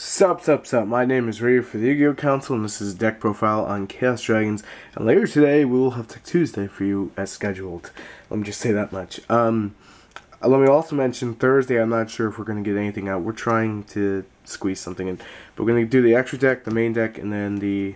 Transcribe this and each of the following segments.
Sup, my name is Ray for the Yu-Gi-Oh! Council, and this is a deck profile on Chaos Dragons, and later today we will have Tech Tuesday for you as scheduled. Let me just say that much. Let me also mention Thursday, I'm not sure if we're going to get anything out. We're trying to squeeze something in, but we're going to do the extra deck, the main deck, and then the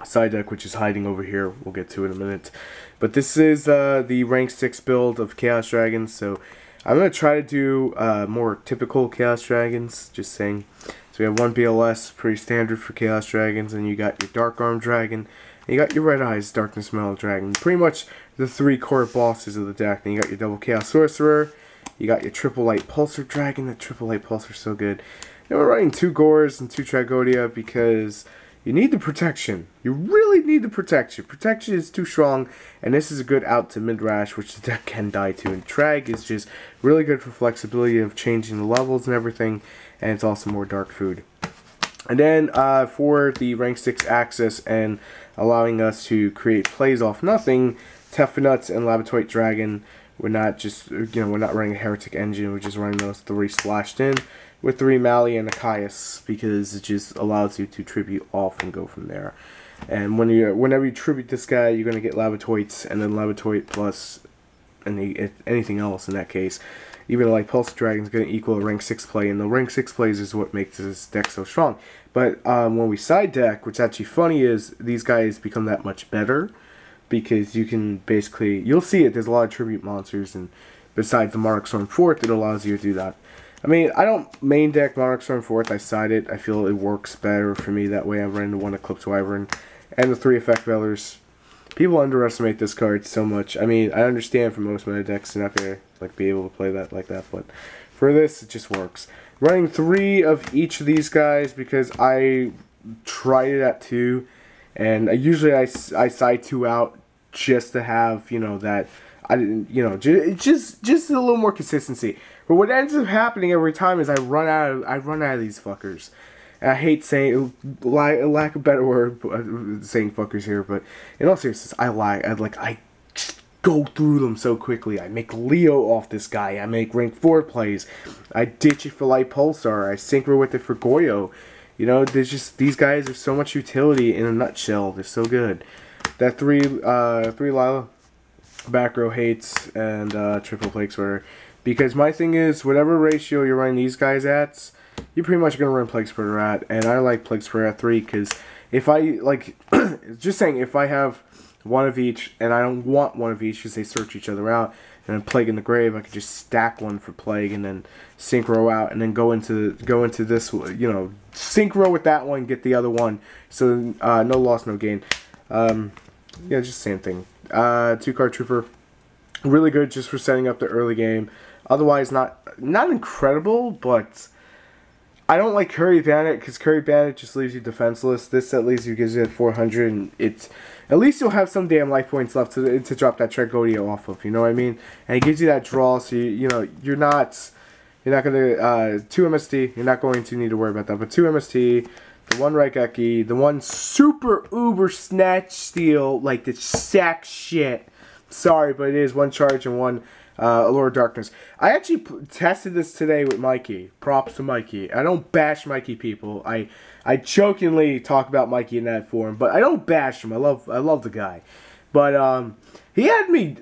side deck, which is hiding over here. We'll get to it in a minute. But this is the rank 6 build of Chaos Dragons, so I'm going to try to do more typical Chaos Dragons, just saying. So we have one BLS, pretty standard for Chaos Dragons, and you got your Dark Arm Dragon, and you got your Red Eyes Darkness Metal Dragon. Pretty much the three core bosses of the deck. And you got your Double Chaos Sorcerer, you got your Triple Light Pulsar Dragon. That Triple Light Pulsar is so good. And we're running 2 Gores and 2 Tragodia because you need the protection. You really need the protection. Protection is too strong, and this is a good out to mid-rash, which the deck can die to. And Trag is just really good for flexibility of changing the levels and everything, and it's also more dark food. And then for the rank 6 access and allowing us to create plays off nothing, Tefnuts and Labatoid Dragon. We're not just, we're not running a Heretic Engine, we're just running those 3 splashed in with 3 Mali and a Caius, because it just allows you to tribute off and go from there. And whenever you tribute this guy, you're going to get Labatoids, and then Labatoid plus anything else in that case. Even like Pulse Dragon is going to equal a rank 6 play, and the rank 6 plays is what makes this deck so strong. But when we side deck, what's actually funny is these guys become that much better, because you can basically, you'll see it, there's a lot of tribute monsters, and besides the Monarch Storm 4th, it allows you to do that. I mean, I don't main deck Monarch Storm 4th, I side it. I feel it works better for me that way. I'm running the 1 Eclipse Wyvern and the 3 Effect Veilers. People underestimate this card so much. I mean, I understand for most meta decks you're not going to be able to play that like that, but for this, it just works. Running 3 of each of these guys because I tried it at 2, and usually I side 2 out just to have, that I didn't, just a little more consistency. But what ends up happening every time is I run out of these fuckers. And I hate saying, lack of better word, saying fuckers here, but in all seriousness, I go through them so quickly. I make Leo off this guy. I make rank 4 plays. I ditch it for Light Pulsar. I synchro with it for Goyo. There's just, these guys have so much utility in a nutshell. They're so good. That 3 Lila back row hates and triple Plague Sweater. Because my thing is, whatever ratio you're running these guys at, you're pretty much going to run Plague Spreader at. And I like Plague Spreader at 3 because if I, just saying, if I have one of each and I don't want one of each because they search each other out, and then Plague in the Grave, I could just stack one for Plague and then synchro out and then go into this, synchro with that one, get the other one. So no loss, no gain. Yeah, just same thing. 2-card Trooper, really good just for setting up the early game. Otherwise, not incredible, but I don't like Curry Bandit because Curry Bandit just leaves you defenseless. This at least gives you 400, and it's at least you'll have some damn life points left to drop that Tragodia off of. You know what I mean? And it gives you that draw, so you're not gonna 2 MST. You're not going to need to worry about that. But 2 MST, the 1 Raigeki, the 1 super uber snatch steal, like the sack shit. Sorry, but it is 1 charge and 1 Allure of Darkness. I actually tested this today with Mikey. Props to Mikey. I don't bash Mikey, people. I jokingly talk about Mikey in that forum, but I don't bash him. I love the guy. But he had me,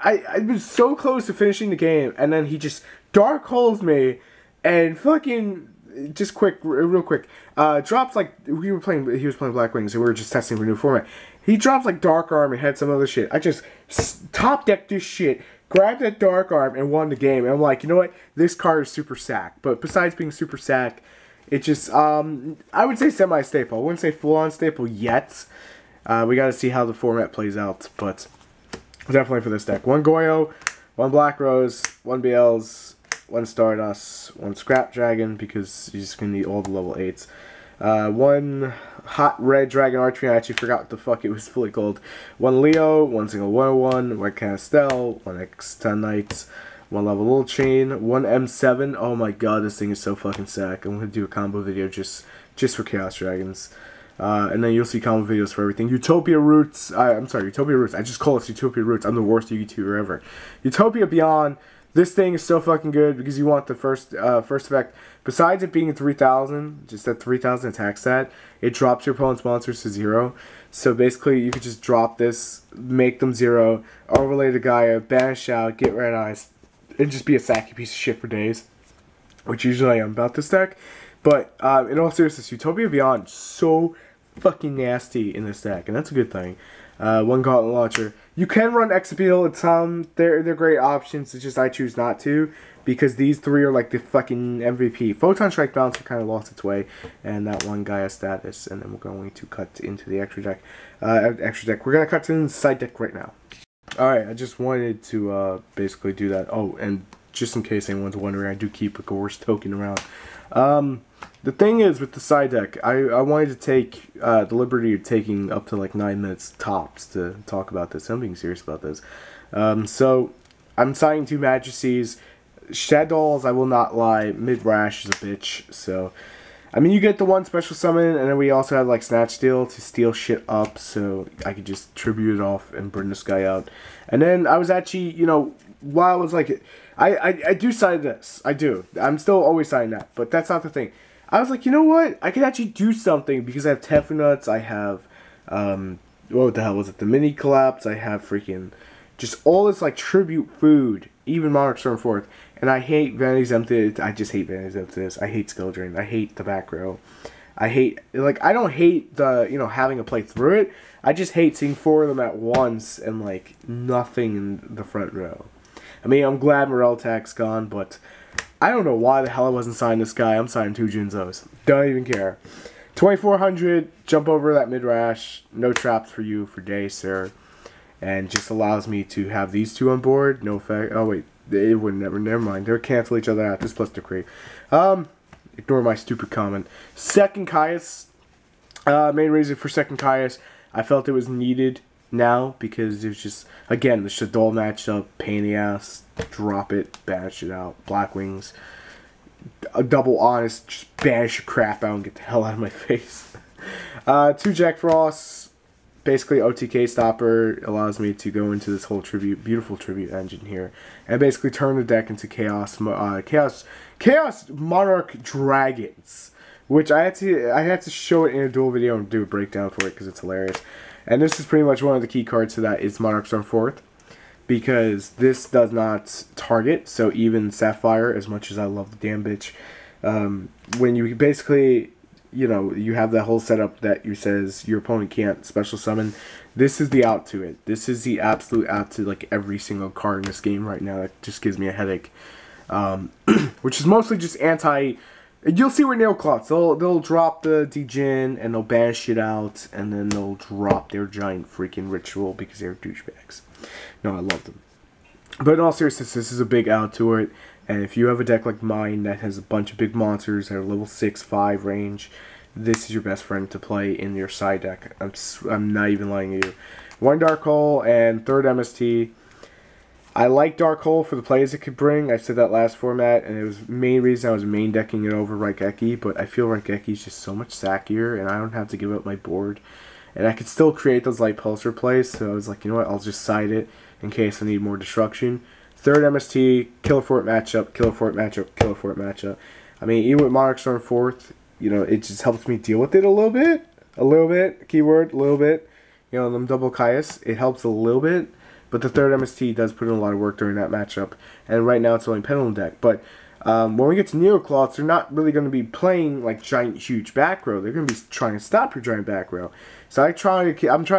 I was so close to finishing the game, and then he just dark holes me and fucking just real quick, drops he was playing Black Wings, and we were just testing for a new format. He drops Dark Arm and had some other shit. I just top decked this shit, grabbed that Dark Arm, and won the game. And I'm like, you know what? This card is super sack. But besides being super sack, it just, I would say semi-staple. I wouldn't say full-on staple yet. We got to see how the format plays out. But definitely for this deck. 1 Goyo, 1 Black Rose, 1 BLs, 1 Stardust, 1 Scrap Dragon, because you're just going to need all the level 8s. 1 Hot Red Dragon Archery, I actually forgot what the fuck it was fully called. 1 Leo, 1 single 101, 1 Castel, 1 X10 Knights, 1 Level Little Chain, 1 M7. Oh my god, this thing is so fucking sack. I'm going to do a combo video just for Chaos Dragons. And then you'll see combo videos for everything. Utopia Roots, I'm sorry, Utopia Roots. I just call it Utopia Roots. I'm the worst YouTuber ever. Utopia Beyond, This thing is so fucking good because you want the first effect. Besides it being 3,000, just that 3,000 attack stat, it drops your opponent's monsters to 0. So basically, you could just drop this, make them 0, overlay the Gaia, banish out, get red eyes, and just be a sacky piece of shit for days. Which usually I am about this deck. But in all seriousness, Utopia Beyond so fucking nasty in this deck, and that's a good thing. One Gauntlet Launcher. You can run Exapeel at some. They're great options. It's just I choose not to because these three are like the fucking MVP. Photon Strike Bouncer kind of lost its way, and that one Gaia status. And then we're going to cut into the extra deck. We're gonna cut to the side deck right now. All right, I just wanted to basically do that. Oh, and just in case anyone's wondering, I do keep a Gorse token around. The thing is, with the side deck, I wanted to take the liberty of taking up to like 9 minutes tops to talk about this. I'm being serious about this. So, I'm signing 2 Majesties. Shaddolls, I will not lie, Midrash is a bitch. So, I mean, you get the one special summon, and then we also have like Snatch Steal to steal shit up, so I could just tribute it off and burn this guy out. And then I was actually, you know, while I was like, I do sign this. I do. I'm still always signing that, but that's not the thing. I was like, you know what? I could actually do something because I have Tefunuts, I have, what the hell was it? The Mini Collapse, I have freaking, just all this like tribute food, even Monarch Stormforth. And I hate Vanity's Empty. I just hate Vanity's Emptiness. I hate Skill Drain. I hate the back row. I hate, like, I don't hate the, you know, having to play through it. I just hate seeing 4 of them at once and, like, nothing in the front row. I mean, I'm glad Moreltak's gone, but I don't know why the hell I wasn't signing this guy. I'm signing 2 Jinzos. Don't even care. 2,400, jump over that Midrash. No traps for you for day, sir. And just allows me to have these 2 on board. No effect. Oh, wait. It would never mind. They'll cancel each other out. This plus decree. Ignore my stupid comment. Second Caius. Main reason for second Caius, I felt it was needed now because it was just, again, the Shaddol matchup, pain in the ass, drop it, banish it out, Black Wings, a double honest, just banish the crap out and get the hell out of my face. 2 Jack Frosts, basically OTK stopper, allows me to go into this whole tribute, beautiful tribute engine here, and basically turn the deck into Chaos Monarch Dragons, which I had to show it in a dual video and do a breakdown for it because it's hilarious. And this is pretty much one of the key cards to that is Monarch Stormforth, because this does not target, so even Sapphire, as much as I love the damn bitch, when you basically, you know, you have that whole setup that you says your opponent can't special summon, this is the out to it. This is the absolute out to like every single card in this game right now. That just gives me a headache. Which is mostly just anti. You'll see where Nailcloths, they'll drop the Djinn and they'll banish it out, and then they'll drop their giant freaking ritual because they're douchebags. No, I love them. But in all seriousness, this is a big out to it, and if you have a deck like mine that has a bunch of big monsters that are level 6, 5 range, this is your best friend to play in your side deck. I'm not even lying to you. 1 Dark Hole and 3rd MST. I like Dark Hole for the plays it could bring. I said that last format, and it was the main reason I was main decking it over Raigeki, but I feel Raigeki is just so much sackier, and I don't have to give up my board. And I could still create those light pulsar plays, so I was like, you know what, I'll just side it in case I need more destruction. 3rd MST, Killer Fort matchup, Killer Fort matchup, Killer Fort matchup. I mean, even with Monarch Stormforth, you know, it just helps me deal with it a little bit, keyword, a little bit. You know, them double Caius, it helps a little bit. But the 3rd MST does put in a lot of work during that matchup. And right now it's only Pendulum deck. But when we get to Neocloths, they're not really going to be playing like giant, huge back row. They're going to be trying to stop your giant back row. So I'm trying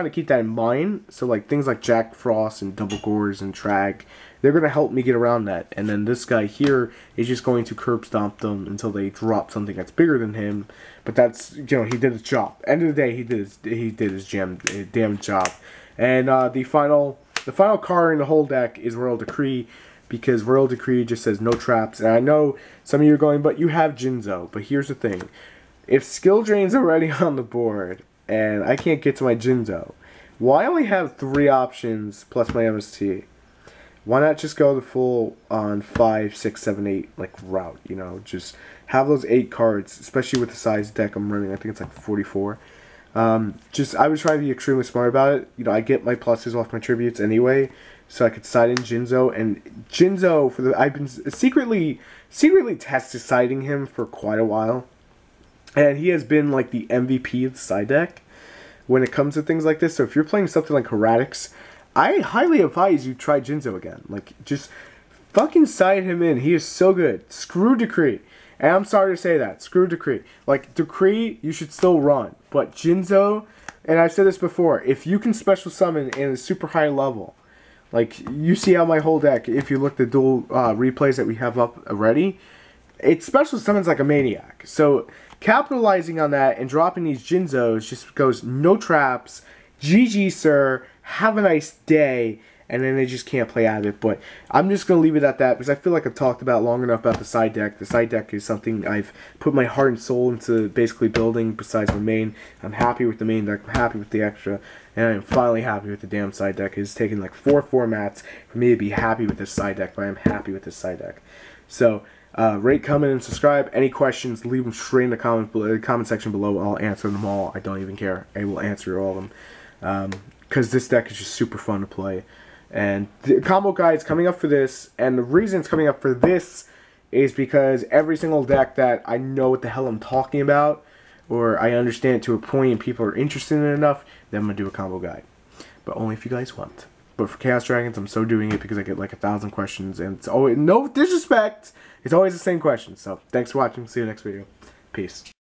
to keep that in mind. So like things like Jack Frost and Double Gores and Trag, they're going to help me get around that. And then this guy here is just going to curb stomp them until they drop something that's bigger than him. But that's, you know, he did his job. End of the day, he did his damn job. And the final card in the whole deck is Royal Decree, because Royal Decree just says no traps. And I know some of you are going, but you have Jinzo. But here's the thing. If Skill Drain's already on the board, and I can't get to my Jinzo, well, I only have 3 options plus my MST. Why not just go the full on 5, 6, 7, 8 like route, you know? Just have those 8 cards, especially with the size deck I'm running. I think it's like 44. I would try to be extremely smart about it. You know, I get my pluses off my tributes anyway, so I could side in Jinzo. And Jinzo, I've been secretly test siding him for quite a while, and he has been like the MVP of the side deck when it comes to things like this. So if you're playing something like Heretics, I highly advise you try Jinzo again. Like, just fucking side him in. He is so good. Screw Decree. And I'm sorry to say that. Screw Decree. Like, Decree, you should still run. But Jinzo, and I've said this before, if you can special summon in a super high level, like, you see how my whole deck, if you look at the dual replays that we have up already, it special summons like a maniac. So, capitalizing on that and dropping these Jinzos just goes, no traps, GG sir, have a nice day, and then they just can't play out of it. But I'm just going to leave it at that because I feel like I've talked about long enough about the side deck. The side deck is something I've put my heart and soul into basically building besides my main. I'm happy with the main deck. I'm happy with the extra. And I'm finally happy with the damn side deck. It's taken like 4 formats for me to be happy with this side deck, but I'm happy with this side deck. So, rate, comment, and subscribe. Any questions, leave them straight in the comment section below. I'll answer them all. I don't even care. I will answer all of them. Because this deck is just super fun to play. And the combo guide is coming up for this, and the reason it's coming up for this is because every single deck that I know what the hell I'm talking about, or I understand it to a point and people are interested in it enough, then I'm going to do a combo guide. But only if you guys want. But for Chaos Dragons, I'm so doing it because I get like 1,000 questions, and it's always, no disrespect, it's always the same question. So, thanks for watching, see you next video. Peace.